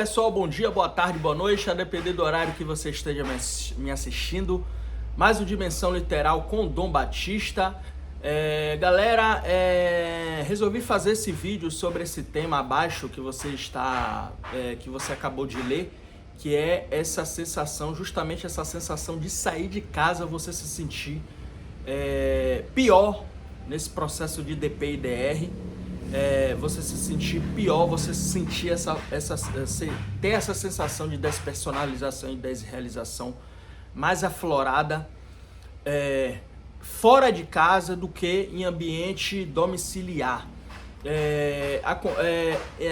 Pessoal, bom dia, boa tarde, boa noite, a depender do horário que você esteja me assistindo. Mais um Dimensão Literal com Dom Batista. Galera, resolvi fazer esse vídeo sobre esse tema abaixo que você acabou de ler, que é essa sensação, justamente essa sensação de sair de casa, você se sentir pior nesse processo de DP e DR. Você se sentir pior, você sentir ter essa sensação de despersonalização e desrealização mais aflorada fora de casa do que em ambiente domiciliar.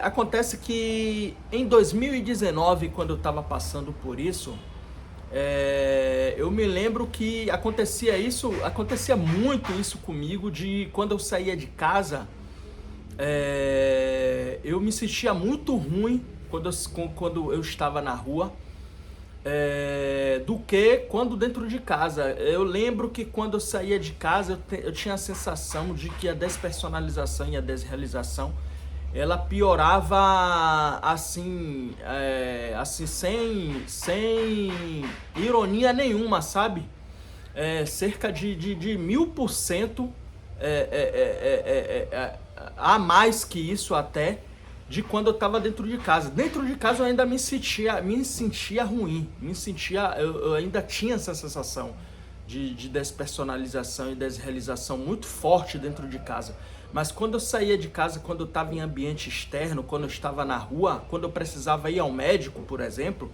Acontece que em 2019, quando eu estava passando por isso, eu me lembro que acontecia muito isso comigo, de quando eu saía de casa, eu me sentia muito ruim quando eu estava na rua, do que quando dentro de casa. Eu lembro que quando eu saía de casa eu tinha a sensação de que a despersonalização e a desrealização ela piorava assim, sem ironia nenhuma, sabe? Cerca de 1000% a mais que isso até, de quando eu estava dentro de casa. Dentro de casa eu ainda me sentia ruim, eu ainda tinha essa sensação de despersonalização e desrealização muito forte dentro de casa. Mas quando eu saía de casa, quando eu estava em ambiente externo, quando eu estava na rua, quando eu precisava ir ao médico, por exemplo,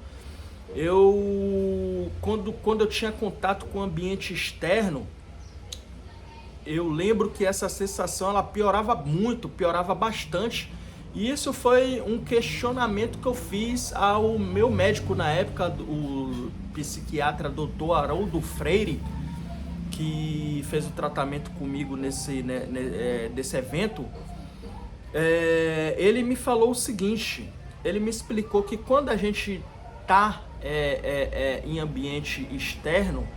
quando eu tinha contato com o ambiente externo, eu lembro que essa sensação ela piorava muito, piorava bastante. E isso foi um questionamento que eu fiz ao meu médico na época, o psiquiatra Dr. Haroldo Freire, que fez o tratamento comigo nesse evento. Ele me falou o seguinte, ele me explicou que quando a gente está em ambiente externo,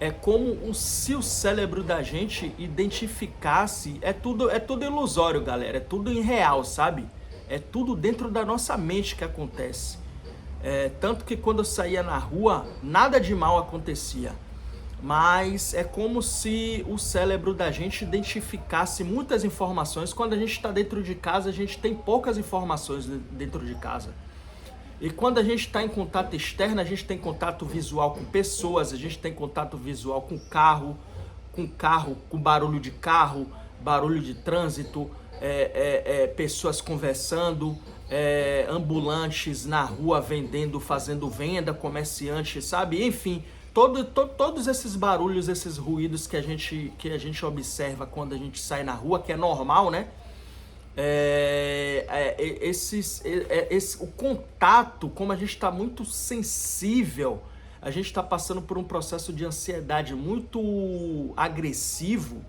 é como se o cérebro da gente identificasse, é tudo ilusório, galera, é tudo irreal, sabe? É tudo dentro da nossa mente que acontece. Tanto que quando eu saía na rua, nada de mal acontecia. Mas é como se o cérebro da gente identificasse muitas informações. Quando a gente está dentro de casa, a gente tem poucas informações dentro de casa. E quando a gente está em contato externo, a gente tem contato visual com pessoas, a gente tem contato visual com carro, com barulho de carro, barulho de trânsito, pessoas conversando, ambulantes na rua vendendo, fazendo venda, comerciantes, sabe? Enfim, todos esses barulhos, esses ruídos que a gente observa quando a gente sai na rua, que é normal, né? O contato, como a gente está muito sensível, a gente está passando por um processo de ansiedade muito agressivo,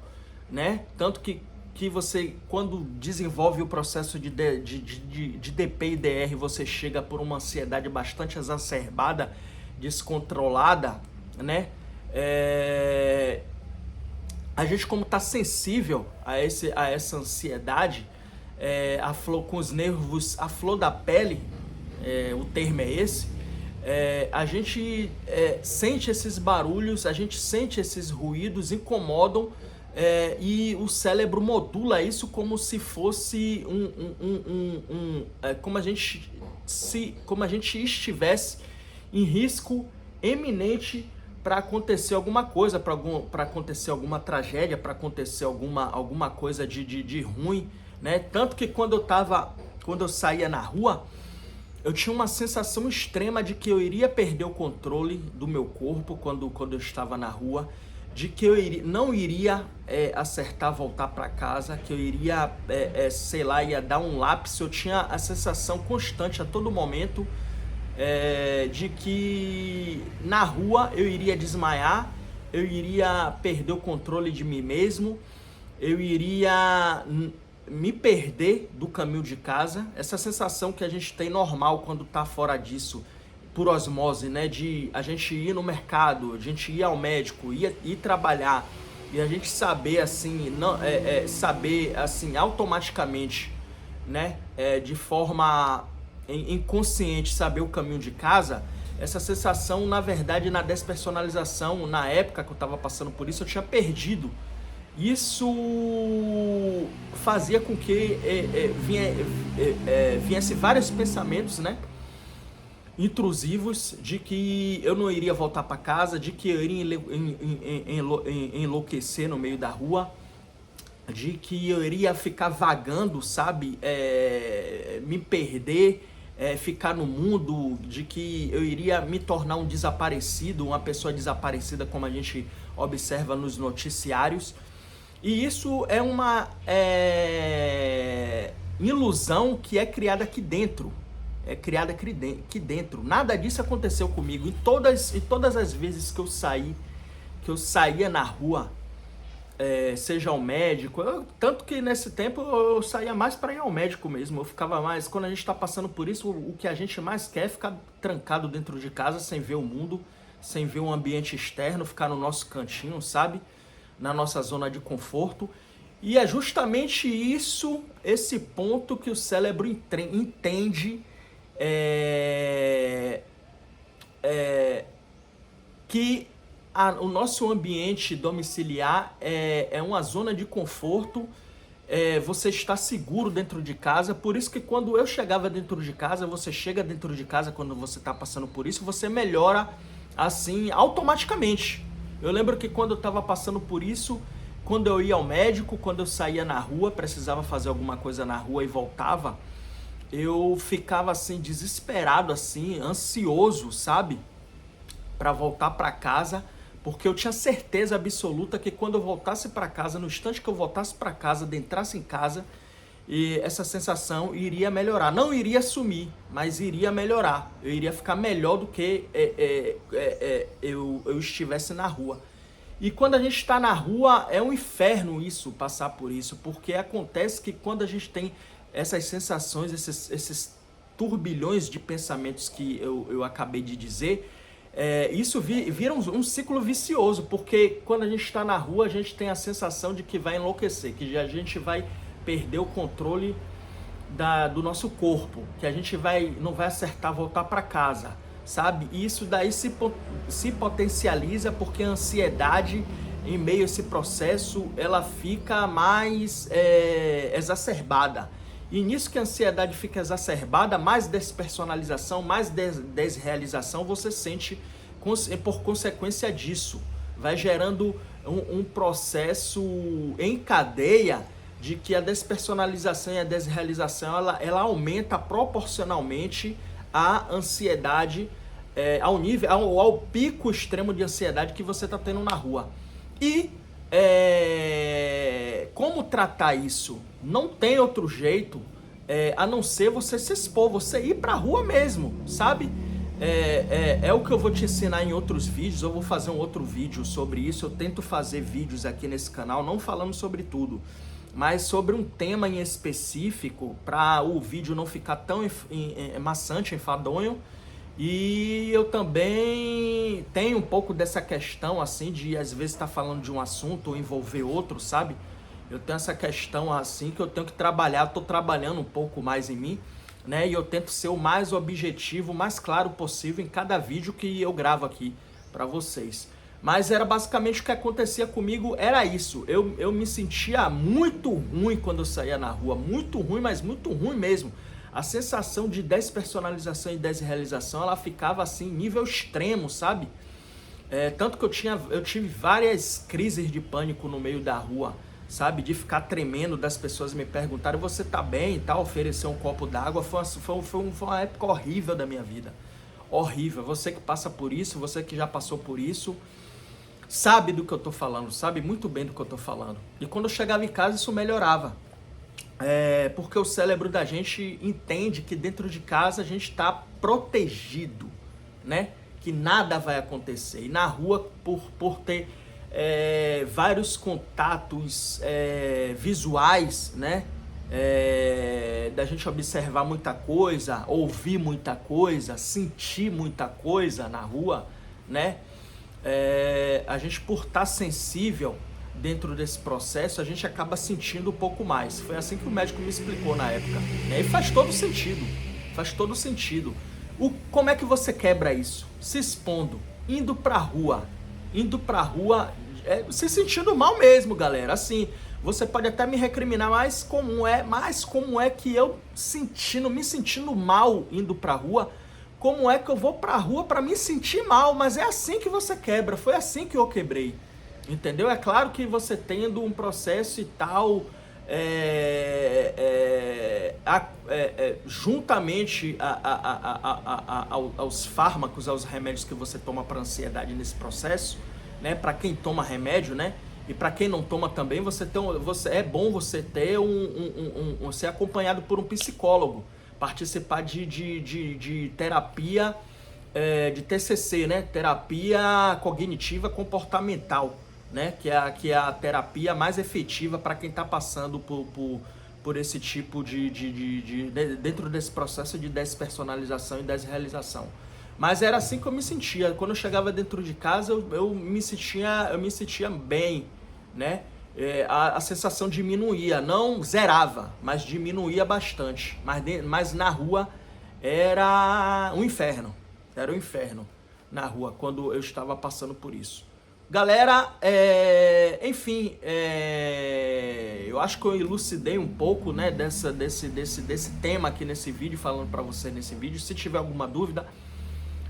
né? Tanto que você, quando desenvolve o processo de DP e DR, você chega por uma ansiedade bastante exacerbada, descontrolada, né? A gente, como está sensível a essa ansiedade, com os nervos à flor da pele, o termo é esse, a gente sente esses barulhos, a gente sente esses ruídos, incomodam, e o cérebro modula isso como se fosse como a gente estivesse em risco eminente para acontecer alguma coisa, para acontecer alguma tragédia, para acontecer alguma coisa de ruim, né? Tanto que quando eu saía na rua, eu tinha uma sensação extrema de que eu iria perder o controle do meu corpo quando eu estava na rua, de que eu não iria acertar voltar para casa, que eu iria, ia dar um lapso. Eu tinha a sensação constante a todo momento de que na rua eu iria desmaiar, eu iria perder o controle de mim mesmo, eu iria me perder do caminho de casa. Essa sensação que a gente tem normal quando tá fora disso, por osmose, né? De a gente ir no mercado, a gente ir ao médico, ir trabalhar, e a gente saber assim, saber assim automaticamente, né? De forma inconsciente saber o caminho de casa, essa sensação, na verdade, na despersonalização, na época que eu estava passando por isso, eu tinha perdido. Isso fazia com que viesse vários pensamentos, né, intrusivos, de que eu não iria voltar para casa, de que eu iria enlouquecer no meio da rua, de que eu iria ficar vagando, sabe, me perder, ficar no mundo, de que eu iria me tornar um desaparecido, uma pessoa desaparecida, como a gente observa nos noticiários. E isso é uma ilusão que é criada aqui dentro. É criada aqui dentro. Nada disso aconteceu comigo. Em todas as vezes que eu saía na rua, seja ao médico, tanto que nesse tempo eu saía mais para ir ao médico mesmo. Eu ficava mais, quando a gente está passando por isso, o que a gente mais quer é ficar trancado dentro de casa, sem ver o mundo, sem ver o ambiente externo, ficar no nosso cantinho, sabe? Na nossa zona de conforto. E é justamente isso, esse ponto que o cérebro entende que o nosso ambiente domiciliar é uma zona de conforto, você está seguro dentro de casa. Por isso que quando eu chegava dentro de casa, você chega dentro de casa quando você está passando por isso, você melhora assim automaticamente. Eu lembro que quando eu estava passando por isso, quando eu ia ao médico, quando eu saía na rua, precisava fazer alguma coisa na rua e voltava, eu ficava assim desesperado, assim, ansioso, sabe? Para voltar para casa, porque eu tinha certeza absoluta que quando eu voltasse para casa, no instante que eu voltasse para casa, adentrasse em casa, e essa sensação iria melhorar. Não iria sumir, mas iria melhorar. Eu iria ficar melhor do que eu estivesse na rua. E quando a gente está na rua, é um inferno isso, passar por isso, porque acontece que quando a gente tem essas sensações, esses turbilhões de pensamentos que eu acabei de dizer, isso vira um ciclo vicioso, porque quando a gente está na rua, a gente tem a sensação de que vai enlouquecer, que a gente vai perder o controle do nosso corpo, que a gente não vai acertar voltar para casa, sabe? E isso daí se potencializa porque a ansiedade, em meio a esse processo, ela fica mais exacerbada. E nisso que a ansiedade fica exacerbada, mais despersonalização, mais desrealização você sente por consequência disso. Vai gerando um processo em cadeia de que a despersonalização e a desrealização ela aumenta proporcionalmente à ansiedade, ao pico extremo de ansiedade que você está tendo na rua. E como tratar isso? Não tem outro jeito a não ser você se expor, você ir pra rua mesmo, sabe? É o que eu vou te ensinar em outros vídeos. Eu vou fazer um outro vídeo sobre isso. Eu tento fazer vídeos aqui nesse canal, não falando sobre tudo, mas sobre um tema em específico, para o vídeo não ficar tão maçante, enfadonho. E eu também tenho um pouco dessa questão, assim, de às vezes estar falando de um assunto ou envolver outro, sabe? Eu tenho essa questão, assim, que eu tenho que trabalhar, estou trabalhando um pouco mais em mim, né? E eu tento ser o mais objetivo, o mais claro possível em cada vídeo que eu gravo aqui para vocês. Mas era basicamente o que acontecia comigo, era isso. Eu me sentia muito ruim quando eu saía na rua, muito ruim, mas muito ruim mesmo. A sensação de despersonalização e desrealização, ela ficava assim, nível extremo, sabe? Tanto que eu tive várias crises de pânico no meio da rua, sabe? De ficar tremendo, das pessoas me perguntarem, você tá bem e tal, oferecer um copo d'água. Foi uma época horrível da minha vida. Horrível. Você que passa por isso, você que já passou por isso, sabe do que eu tô falando, sabe muito bem do que eu tô falando. E quando eu chegava em casa, isso melhorava. Porque o cérebro da gente entende que dentro de casa a gente está protegido, né? Que nada vai acontecer. E na rua, por ter vários contatos visuais, né? Da gente observar muita coisa, ouvir muita coisa, sentir muita coisa na rua, né? A gente, por estar sensível dentro desse processo, a gente acaba sentindo um pouco mais. Foi assim que o médico me explicou na época. E faz todo sentido. Faz todo sentido. Como é que você quebra isso? Se expondo, indo pra rua, se sentindo mal mesmo, galera. Assim, você pode até me recriminar, mas como é que eu me sentindo mal indo pra rua, como é que eu vou pra rua pra me sentir mal? Mas é assim que você quebra, foi assim que eu quebrei, entendeu? É claro que você tendo um processo e tal, juntamente aos fármacos, aos remédios que você toma para ansiedade nesse processo, né? Para quem toma remédio, né? E para quem não toma também, é bom você ter ser acompanhado por um psicólogo, participar de terapia, de TCC, né? Terapia cognitiva comportamental, né? Que é a terapia mais efetiva para quem está passando por esse tipo dentro desse processo de despersonalização e desrealização. Mas era assim que eu me sentia. Quando eu chegava dentro de casa, eu me sentia bem, né? A sensação diminuía, não zerava, mas diminuía bastante. Mas na rua era um inferno. Era um inferno na rua quando eu estava passando por isso. Galera, enfim, eu acho que eu elucidei um pouco, né, desse tema aqui nesse vídeo, falando para você nesse vídeo. Se tiver alguma dúvida,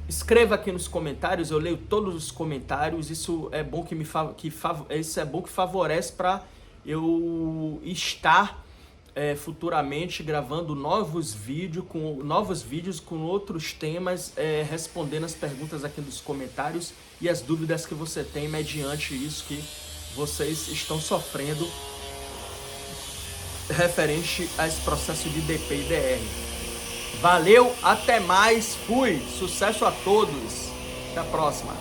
escreva aqui nos comentários, eu leio todos os comentários. Isso é bom que favorece para eu estar futuramente gravando novos vídeos com outros temas, respondendo as perguntas aqui nos comentários e as dúvidas que você tem mediante isso que vocês estão sofrendo referente a esse processo de DP e DR. Valeu, até mais, fui, sucesso a todos, até a próxima.